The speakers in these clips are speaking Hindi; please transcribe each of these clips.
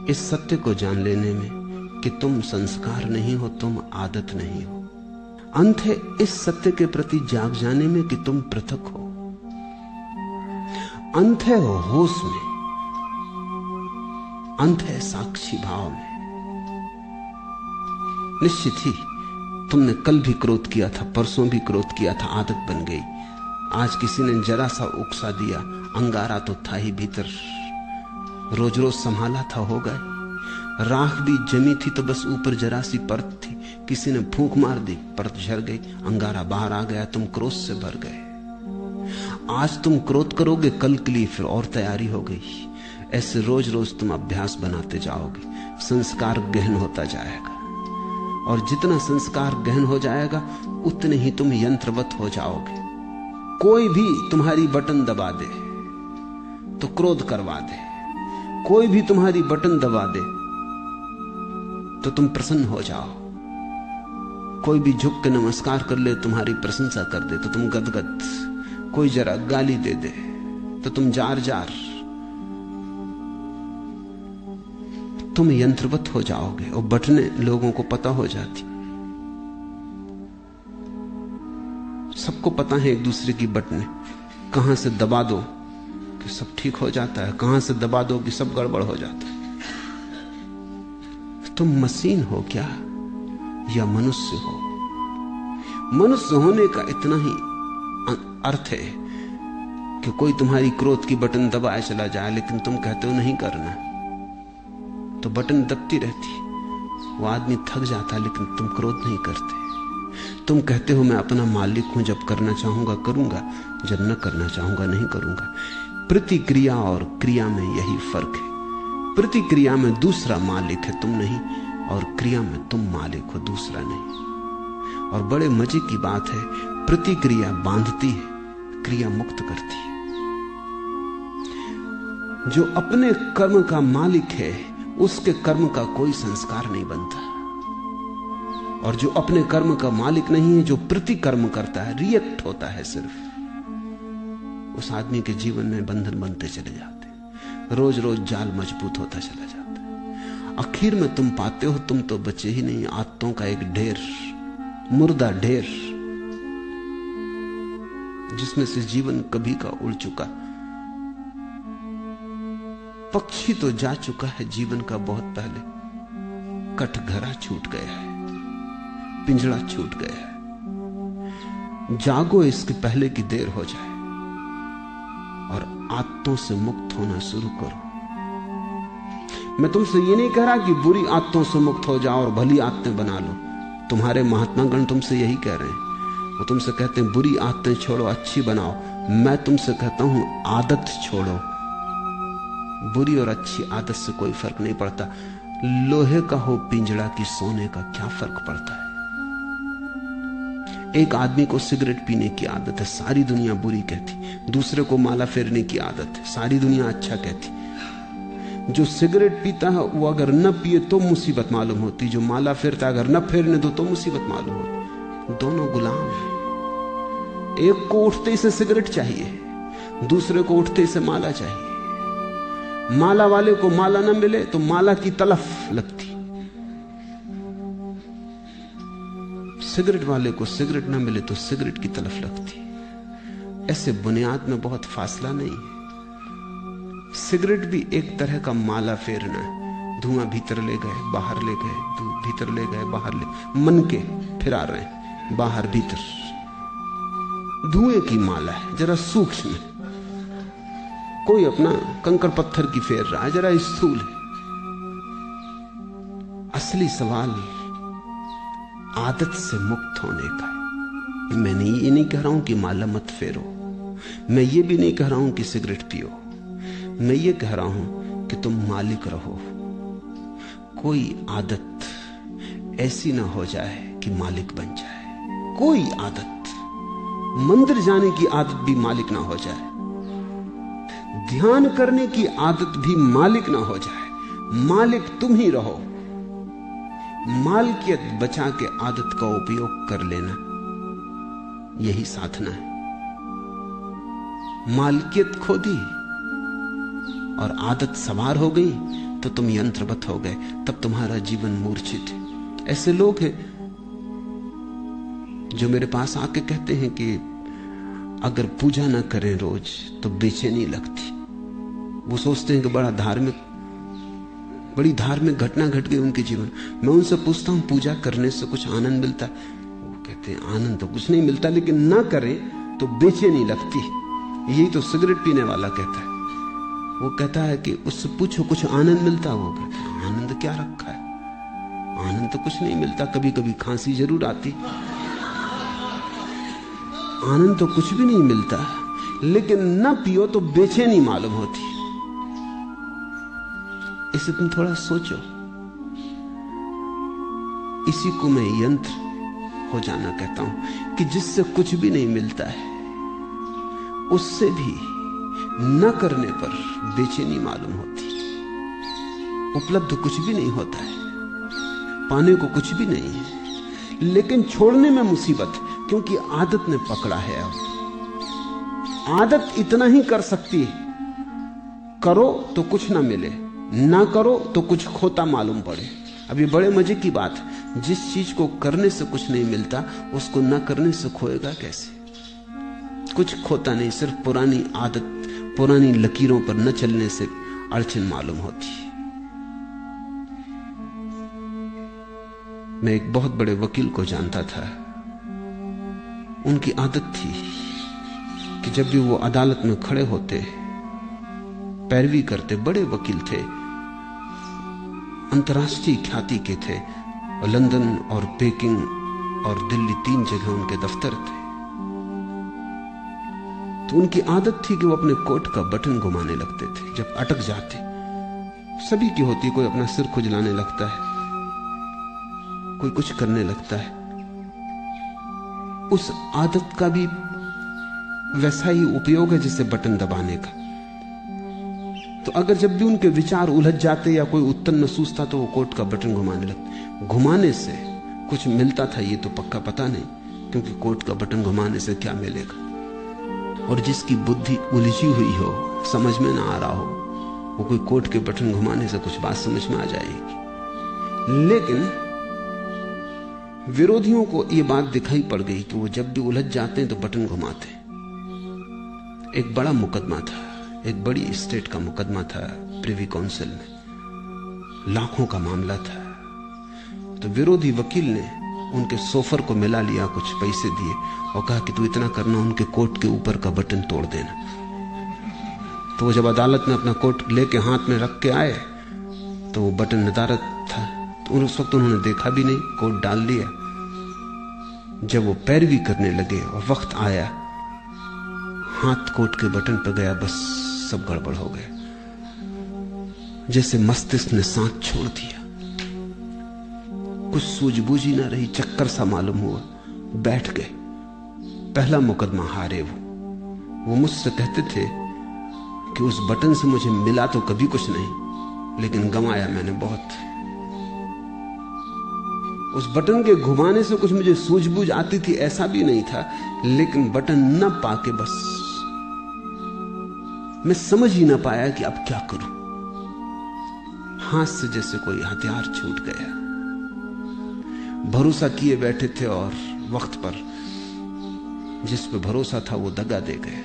इस सत्य को जान लेने में कि तुम संस्कार नहीं हो, तुम आदत नहीं हो। अंत है इस सत्य के प्रति जाग जाने में कि तुम पृथक हो। अंत है होश में, अंत है साक्षी भाव में। निश्चित ही तुमने कल भी क्रोध किया था, परसों भी क्रोध किया था, आदत बन गई। आज किसी ने जरा सा उकसा दिया, अंगारा तो था ही भीतर, रोज रोज संभाला था, हो गए। राख भी जमी थी तो बस ऊपर जरा सी परत थी, किसी ने फूंक मार दी, परत झड़ गई, अंगारा बाहर आ गया, तुम क्रोध से भर गए। आज तुम क्रोध करोगे, कल के लिए फिर और तैयारी हो गई। ऐसे रोज रोज तुम अभ्यास बनाते जाओगे, संस्कार गहन होता जाएगा, और जितना संस्कार गहन हो जाएगा उतने ही तुम यंत्रवत हो जाओगे। कोई भी तुम्हारी बटन दबा दे तो क्रोध करवा दे, कोई भी तुम्हारी बटन दबा दे तो तुम प्रसन्न हो जाओ, कोई भी झुक के नमस्कार कर ले, तुम्हारी प्रशंसा कर दे तो तुम गदगद, कोई जरा गाली दे दे तो तुम जार जार, तुम यंत्रवत हो जाओगे। और बटने लोगों को पता हो जाती, सबको पता है एक दूसरे की बटने, कहां से दबा दो कि सब ठीक हो जाता है, कहां से दबा दो कि सब गड़बड़ हो जाता है। तुम मशीन हो क्या या मनुष्य हो? मनुष्य होने का इतना ही अर्थ है कि कोई तुम्हारी क्रोध की बटन दबाए चला जाए, लेकिन तुम कहते हो नहीं करना, तो बटन दबती रहती, वो आदमी थक जाता, लेकिन तुम क्रोध नहीं करते। तुम कहते हो मैं अपना मालिक हूं, जब करना चाहूंगा करूंगा, जब न करना चाहूंगा नहीं करूंगा। प्रतिक्रिया और क्रिया में यही फर्क है। प्रतिक्रिया में दूसरा मालिक है, तुम नहीं, और क्रिया में तुम मालिक हो, दूसरा नहीं। और बड़े मजे की बात है, प्रतिक्रिया बांधती है, क्रिया मुक्त करती है। जो अपने कर्म का मालिक है उसके कर्म का कोई संस्कार नहीं बनता, और जो अपने कर्म का मालिक नहीं है, जो प्रतिकर्म करता है, रिएक्ट होता है सिर्फ, उस आदमी के जीवन में बंधन बनते चले जाते हैं, रोज रोज जाल मजबूत होता चला जाता है। आखिर में तुम पाते हो तुम तो बचे ही नहीं, आदतों का एक ढेर, मुर्दा ढेर, जिसमें से जीवन कभी का उड़ चुका। पक्षी तो जा चुका है जीवन का बहुत पहले, कटघरा छूट गया है, पिंजड़ा छूट गया है। जागो इसके पहले की देर हो जाए, और आदतों से मुक्त होना शुरू करो। मैं तुमसे ये नहीं कह रहा कि बुरी आदतों से मुक्त हो जाओ और भली आदतें बना लो। तुम्हारे महात्मागण तुमसे यही कह रहे हैं, वो तुमसे कहते हैं बुरी आदतें छोड़ो, अच्छी बनाओ। मैं तुमसे कहता हूं आदत छोड़ो। बुरी और अच्छी आदत से कोई फर्क नहीं पड़ता। लोहे का हो पिंजड़ा की सोने का क्या फर्क पड़ता है? एक आदमी को सिगरेट पीने की आदत है, सारी दुनिया बुरी कहती। दूसरे को माला फेरने की आदत है, सारी दुनिया अच्छा कहती। जो सिगरेट पीता है वो अगर न पिए तो मुसीबत मालूम होती, जो माला फेरता है अगर न फेरने दो तो मुसीबत मालूम होती। दोनों गुलाम हैं। एक को उठते से सिगरेट चाहिए, दूसरे को उठते से माला चाहिए। माला वाले को माला न मिले तो माला की तलफ लगती, सिगरेट वाले को सिगरेट न मिले तो सिगरेट की तलफ लगती। ऐसे बुनियाद में बहुत फासला नहीं है। सिगरेट भी एक तरह का माला फेरना है। धुआं भीतर ले गए बाहर ले गए, भीतर ले गए बाहर ले, मन के फिरा रहे हैं बाहर भीतर। धुएं की माला है, जरा सूक्ष्म। कोई अपना कंकर पत्थर की फेर रहा है, जरा स्थूल है। असली सवाल आदत से मुक्त होने का है। मैं ये नहीं कह रहा हूं कि माला मत फेरो, मैं ये भी नहीं कह रहा हूं कि सिगरेट पियो। मैं ये कह रहा हूं कि तुम मालिक रहो। कोई आदत ऐसी ना हो जाए कि मालिक बन जाए। कोई आदत, मंदिर जाने की आदत भी मालिक ना हो जाए, ध्यान करने की आदत भी मालिक ना हो जाए। मालिक तुम ही रहो। मालकियत बचा के आदत का उपयोग कर लेना, यही साधना है। मालकियत खो दी, और आदत सवार हो गई तो तुम यंत्रवत हो गए, तब तुम्हारा जीवन मूर्छित है। ऐसे लोग हैं जो मेरे पास आके कहते हैं कि अगर पूजा ना करें रोज तो बेचैनी लगती। वो सोचते हैं कि बड़ी धार्मिक घटना घट गई उनके जीवन। मैं उनसे पूछता हूं पूजा करने से कुछ आनंद मिलता? वो कहते हैं आनंद तो कुछ नहीं मिलता, लेकिन ना करें तो बेचैनी लगती। यही तो सिगरेट पीने वाला कहता है। वो कहता है कि उससे पूछो कुछ आनंद मिलता? वो कहता है आनंद क्या रखा है, आनंद तो कुछ नहीं मिलता, कभी कभी खांसी जरूर आती, आनंद तो कुछ भी नहीं मिलता। लेकिन ना पियो तो बेचैनी मालूम होती। इसे तुम थोड़ा सोचो। इसी को मैं यंत्र हो जाना कहता हूं कि जिससे कुछ भी नहीं मिलता है, उससे भी न करने पर बेचैनी मालूम होती। उपलब्ध कुछ भी नहीं होता है, पाने को कुछ भी नहीं है, लेकिन छोड़ने में मुसीबत, क्योंकि आदत ने पकड़ा है। अब आदत इतना ही कर सकती है, करो तो कुछ ना मिले, ना करो तो कुछ खोता मालूम पड़े। अब ये बड़े मजे की बात है, जिस चीज को करने से कुछ नहीं मिलता उसको ना करने से खोएगा कैसे? कुछ खोता नहीं, सिर्फ पुरानी आदत, पुरानी लकीरों पर न चलने से अड़चन मालूम होती है। मैं एक बहुत बड़े वकील को जानता था। उनकी आदत थी कि जब भी वो अदालत में खड़े होते, पैरवी करते, बड़े वकील थे, अंतर्राष्ट्रीय ख्याति के थे, और लंदन और पेकिंग और दिल्ली 3 जगह उनके दफ्तर थे। तो उनकी आदत थी कि वो अपने कोट का बटन घुमाने लगते थे जब अटक जाते। सभी की होती, कोई अपना सिर खुजलाने लगता है, कोई कुछ करने लगता है। उस आदत का भी वैसा ही उपयोग है जैसे बटन दबाने का। तो अगर जब भी उनके विचार उलझ जाते या कोई उत्तर न सूझता तो वो कोट का बटन घुमाने लगते। घुमाने से कुछ मिलता था ये तो पक्का पता नहीं, क्योंकि कोट का बटन घुमाने से क्या मिलेगा। और जिसकी बुद्धि उलझी हुई हो, समझ में ना आ रहा हो, वो कोई कोट के बटन घुमाने से कुछ बात समझ में आ जाएगी। लेकिन विरोधियों को यह बात दिखाई पड़ गई कि वो जब भी उलझ जाते हैं तो बटन घुमाते हैं। एक बड़ा मुकदमा था, एक बड़ी स्टेट का मुकदमा था प्रिवी काउंसिल में, लाखों का मामला था। तो विरोधी वकील ने उनके सोफर को मिला लिया, कुछ पैसे दिए और कहा कि तू इतना करना, उनके कोट के ऊपर का बटन तोड़ देना। तो वो जब अदालत में अपना कोट लेके हाथ में रख के आए तो वो बटन नदारद था। तो उस वक्त उन्होंने देखा भी नहीं, कोट डाल लिया। जब वो पैरवी करने लगे और वक्त आया, हाथ कोट के बटन पर गया, बस सब गड़बड़ हो गया। जैसे मस्तिष्क ने सांस छोड़ दिया, कुछ सूझबूझ ही ना रही, चक्कर सा मालूम हुआ, बैठ गए। पहला मुकदमा हारे वो मुझसे कहते थे कि उस बटन से मुझे मिला तो कभी कुछ नहीं, लेकिन गंवाया मैंने बहुत। उस बटन के घुमाने से कुछ मुझे सूझबूझ आती थी ऐसा भी नहीं था, लेकिन बटन न पाके बस मैं समझ ही ना पाया कि अब क्या करूं। हाथ से जैसे कोई हथियार छूट गया। भरोसा किए बैठे थे और वक्त पर जिस पे भरोसा था वो दगा दे गया।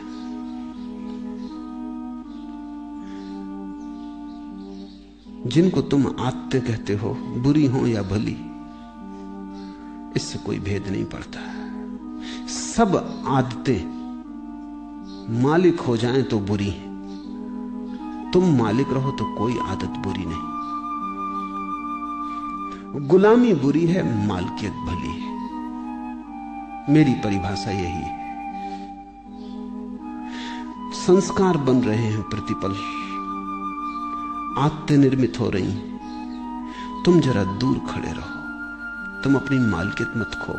जिनको तुम आदतें कहते हो, बुरी हो या भली, इससे कोई भेद नहीं पड़ता। सब आदतें मालिक हो जाएं तो बुरी हैं, तुम मालिक रहो तो कोई आदत बुरी नहीं। गुलामी बुरी है, मालकियत भली है। मेरी परिभाषा यही है। संस्कार बन रहे हैं प्रतिपल, आदतें निर्मित हो रही हैं। तुम जरा दूर खड़े रहो, तुम अपनी मालकियत मत खो।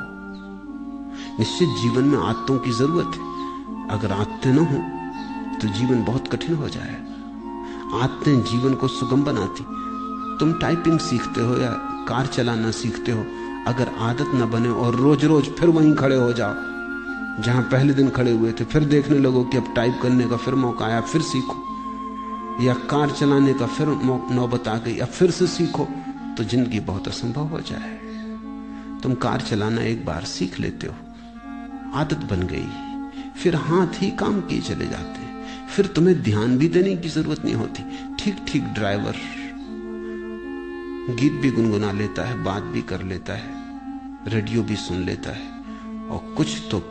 निश्चित जीवन में आदतों की जरूरत है। अगर आदतें न हो तो जीवन बहुत कठिन हो जाए। आदतें जीवन को सुगम बनाती। तुम टाइपिंग सीखते हो या कार चलाना सीखते हो, अगर आदत न बने और रोज रोज फिर वहीं खड़े हो जाओ जहां पहले दिन खड़े हुए थे, फिर देखने लगो कि अब टाइप करने का फिर मौका आया, फिर सीखो, या कार चलाने का फिर नौबत आ गई, अब फिर से सीखो, तो जिंदगी बहुत असंभव हो जाए। तुम कार चलाना एक बार सीख लेते हो, आदत बन गई, फिर हाथ ही काम किए चले जाते हैं, फिर तुम्हें ध्यान भी देने की जरूरत नहीं होती। ठीक ठीक ड्राइवर गीत भी गुनगुना लेता है, बात भी कर लेता है, रेडियो भी सुन लेता है, और कुछ तो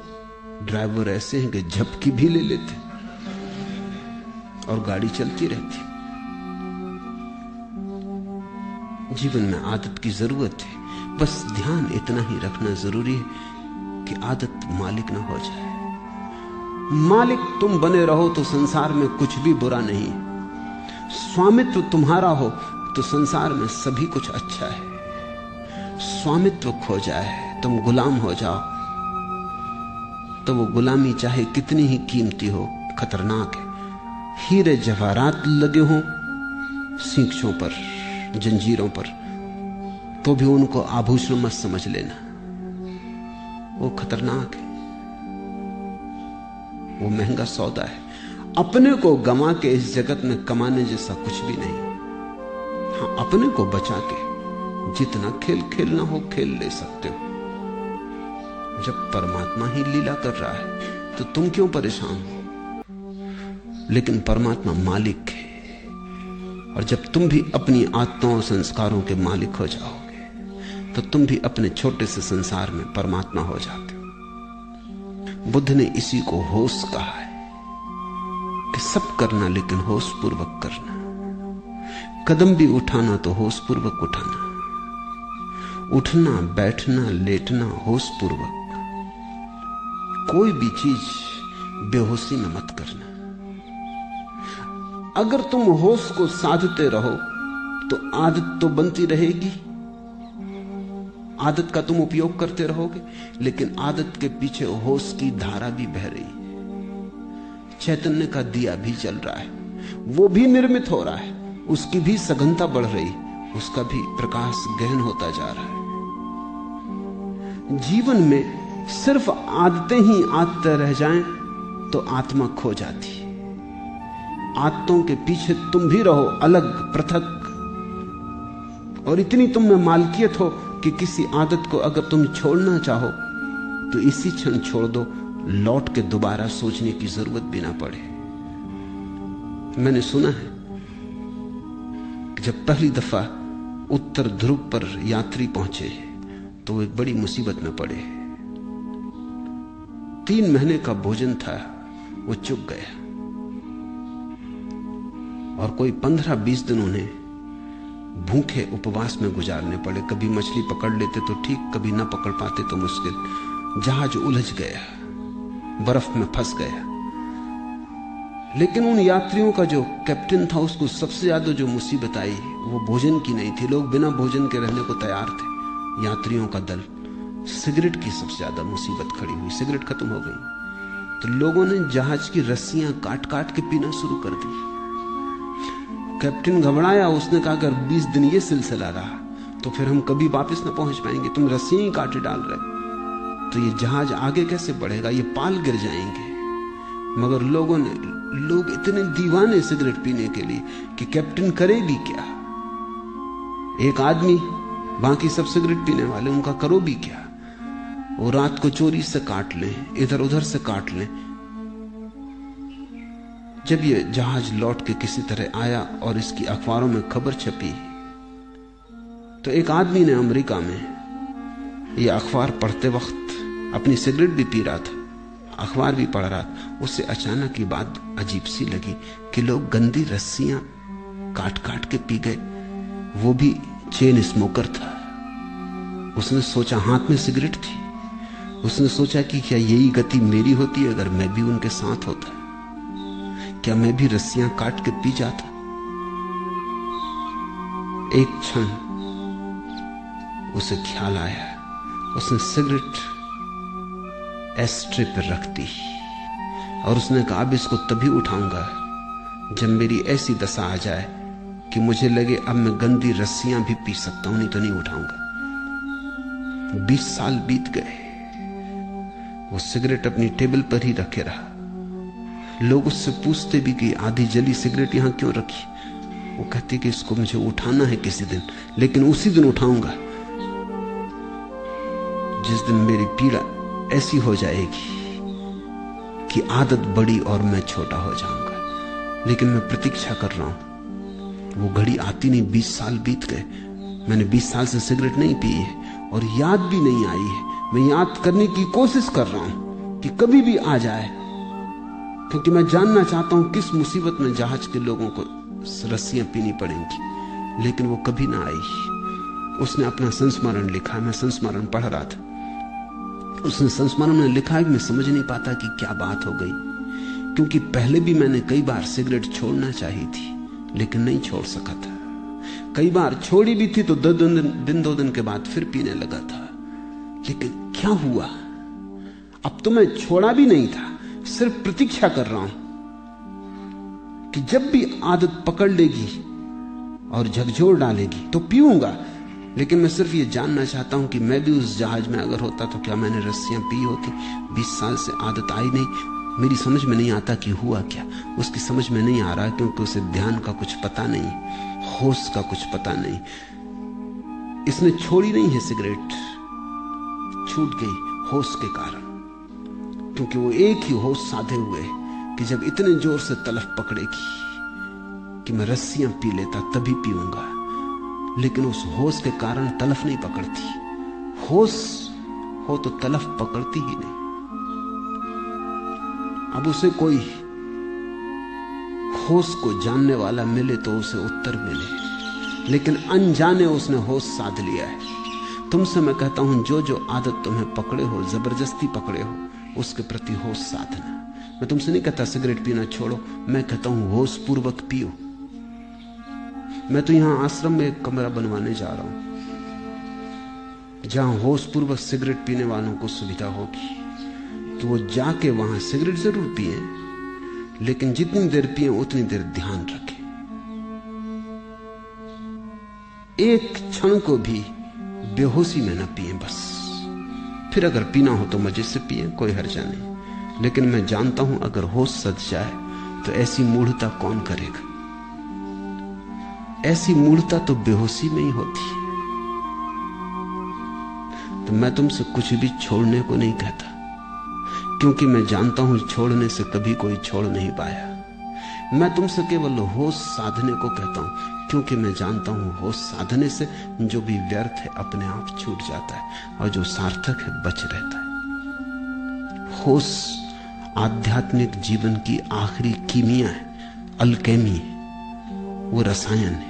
ड्राइवर ऐसे हैं कि झपकी भी ले लेते और गाड़ी चलती रहती। जीवन में आदत की जरूरत है, बस ध्यान इतना ही रखना जरूरी है कि आदत मालिक ना हो जाए। मालिक तुम बने रहो तो संसार में कुछ भी बुरा नहीं, स्वामित्व तुम्हारा हो तो संसार में सभी कुछ अच्छा है। स्वामित्व खो जाए, तुम गुलाम हो जाओ, तो वो गुलामी चाहे कितनी ही कीमती हो खतरनाक है। हीरे जवाहरात लगे हों सींचों पर, जंजीरों पर, तो भी उनको आभूषण मत समझ लेना, वो खतरनाक है, वो महंगा सौदा है। अपने को गंवा के इस जगत में कमाने जैसा कुछ भी नहीं। हाँ, अपने को बचा के जितना खेल खेलना हो खेल ले सकते हो। जब परमात्मा ही लीला कर रहा है तो तुम क्यों परेशान हो? लेकिन परमात्मा मालिक है, और जब तुम भी अपनी आत्माओं और संस्कारों के मालिक हो जाओगे तो तुम भी अपने छोटे से संसार में परमात्मा हो जाते हो। बुद्ध ने इसी को होश कहा है कि सब करना लेकिन होश पूर्वक करना। कदम भी उठाना तो होश पूर्वक उठाना, उठना बैठना लेटना होश पूर्वक। कोई भी चीज बेहोशी में मत करना। अगर तुम होश को साधते रहो तो आदत तो बनती रहेगी, आदत का तुम उपयोग करते रहोगे, लेकिन आदत के पीछे होश की धारा भी बह रही है। चैतन्य का दिया भी जल रहा है, वो भी निर्मित हो रहा है, उसकी भी सघनता बढ़ रही, उसका भी प्रकाश गहन होता जा रहा है। जीवन में सिर्फ आदतें ही आदतें रह जाएं तो आत्मा खो जाती है। आदतों के पीछे तुम भी रहो अलग पृथक, और इतनी तुम में मालकियत हो कि किसी आदत को अगर तुम छोड़ना चाहो तो इसी क्षण छोड़ दो, लौट के दोबारा सोचने की जरूरत भी ना पड़े। मैंने सुना है कि जब पहली दफा उत्तर ध्रुव पर यात्री पहुंचे तो वो एक बड़ी मुसीबत में पड़े। 3 महीने का भोजन था, वो चुक गया, और कोई 15-20 दिन उन्हें भूखे उपवास में गुजारने पड़े। कभी मछली पकड़ लेते तो ठीक, कभी ना पकड़ पाते तो मुश्किल। जहाज उलझ गया, बर्फ में फंस गया। लेकिन उन यात्रियों का जो कैप्टन था, उसको सबसे ज्यादा जो मुसीबत आई वो भोजन की नहीं थी। लोग बिना भोजन के रहने को तैयार थे, यात्रियों का दल। सिगरेट की सबसे ज्यादा मुसीबत खड़ी हुई। सिगरेट खत्म हो गई तो लोगों ने जहाज की रस्सियां काट काट के पीना शुरू कर दी। कैप्टन घबराया, उसने कहा अगर 20 दिन ये सिलसिला रहा तो फिर हम कभी वापस ना पहुंच पाएंगे। तुम रस्सियां ही काटे डाल रहे तो ये जहाज आगे कैसे बढ़ेगा, ये पाल गिर जाएंगे। मगर लोग इतने दीवाने सिगरेट पीने के लिए कि कैप्टन करे भी क्या। एक आदमी, बाकी सब सिगरेट पीने वाले, उनका करो भी क्या। वो रात को चोरी से काट लें, इधर उधर से काट लें। जब ये जहाज लौट के किसी तरह आया और इसकी अखबारों में खबर छपी तो एक आदमी ने अमेरिका में ये अखबार पढ़ते वक्त अपनी सिगरेट भी पी रहा था, अखबार भी पढ़ रहा था। उससे अचानक ये बात अजीब सी लगी कि लोग गंदी रस्सियां काट काट के पी गए। वो भी चेन स्मोकर था। उसने सोचा, हाथ में सिगरेट थी, उसने सोचा कि क्या यही गति मेरी होती है अगर मैं भी उनके साथ होता, क्या मैं भी रस्सियां काट के पी जाता। एक क्षण उसे ख्याल आया, उसने सिगरेट एस्ट्रे पर रख दी और उसने कहा अब इसको तभी उठाऊंगा जब मेरी ऐसी दशा आ जाए कि मुझे लगे अब मैं गंदी रस्सियां भी पी सकता हूं, नहीं तो नहीं उठाऊंगा। 20 साल बीत गए, वो सिगरेट अपनी टेबल पर ही रखे रहा। लोग उससे पूछते भी कि आधी जली सिगरेट यहां क्यों रखी। वो कहती कि इसको मुझे उठाना है किसी दिन, लेकिन उसी दिन उठाऊंगा जिस दिन मेरी पीड़ा ऐसी हो जाएगी कि आदत बड़ी और मैं छोटा हो जाऊंगा। लेकिन मैं प्रतीक्षा कर रहा हूं, वो घड़ी आती नहीं। 20 साल बीत गए, मैंने 20 साल से सिगरेट नहीं पी है और याद भी नहीं आई है। मैं याद करने की कोशिश कर रहा हूं कि कभी भी आ जाए, क्योंकि मैं जानना चाहता हूं किस मुसीबत में जहाज के लोगों को रस्सियां पीनी पड़ेंगी। लेकिन वो कभी ना आई। उसने अपना संस्मरण लिखा है, मैं संस्मरण पढ़ रहा था। उसने संस्मरण में लिखा है कि मैं समझ नहीं पाता कि क्या बात हो गई, क्योंकि पहले भी मैंने कई बार सिगरेट छोड़ना चाही थी लेकिन नहीं छोड़ सका था। कई बार छोड़ी भी थी तो 2 दिन के बाद फिर पीने लगा था। लेकिन क्या हुआ? अब तो मैं छोड़ा भी नहीं था, सिर्फ प्रतीक्षा कर रहा हूं कि जब भी आदत पकड़ लेगी और झकझोर डालेगी तो पीऊंगा। लेकिन मैं सिर्फ ये जानना चाहता हूं कि मैं भी उस जहाज में अगर होता तो क्या मैंने रस्सियां पी होती? 20 साल से आदत आई नहीं। मेरी समझ में नहीं आता कि हुआ क्या। उसकी समझ में नहीं आ रहा क्योंकि उसे ध्यान का कुछ पता नहीं, होश का कुछ पता नहीं। इसने छोड़ी नहीं है सिगरेट, छूट गई होश के कारण, क्योंकि वो एक ही होश साधे हुए कि जब इतने जोर से तलफ पकड़ेगी कि मैं रस्सियां पी लेता तभी पीऊंगा। लेकिन उस होश के कारण तलफ नहीं पकड़ती। होश हो तो तलफ पकड़ती ही नहीं। अब उसे कोई होश को जानने वाला मिले तो उसे उत्तर मिले, लेकिन अनजाने उसने होश साध लिया है। तुमसे मैं कहता हूं, जो जो आदत तुम्हें पकड़े हो, जबरदस्ती पकड़े हो, उसके प्रति होश साधना। मैं तुमसे नहीं कहता सिगरेट पीना छोड़ो, मैं कहता हूं होश पूर्वक पियो। मैं तो यहां आश्रम में एक कमरा बनवाने जा रहा हूं जहां होश पूर्वक सिगरेट पीने वालों को सुविधा होगी कि वो जाके वहां सिगरेट जरूर पिए, लेकिन जितनी देर पिए उतनी देर ध्यान रखें। एक क्षण को भी बेहोशी में न पिए बस। फिर अगर पीना हो तो मजे से पिए, कोई हर्जा नहीं। लेकिन मैं जानता हूं अगर होश सज जाए तो ऐसी मूढ़ता कौन करेगा? ऐसी मूढ़ता तो बेहोशी में ही होती है। तो मैं तुमसे कुछ भी छोड़ने को नहीं कहता, क्योंकि मैं जानता हूं छोड़ने से कभी कोई छोड़ नहीं पाया। मैं तुमसे केवल होश साधने को कहता हूं, क्योंकि मैं जानता हूं होश साधने से जो भी व्यर्थ है अपने आप छूट जाता है और जो सार्थक है बच रहता है। होश आध्यात्मिक जीवन की आखिरी कीमिया है, अल्केमी है, वो रसायन है।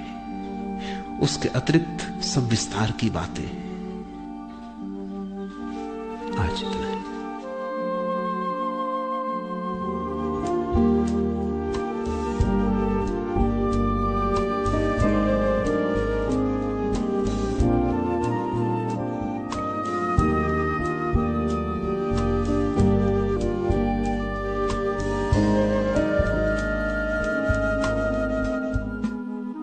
उसके अतिरिक्त सब विस्तार की बातें हैं। आज इतना है।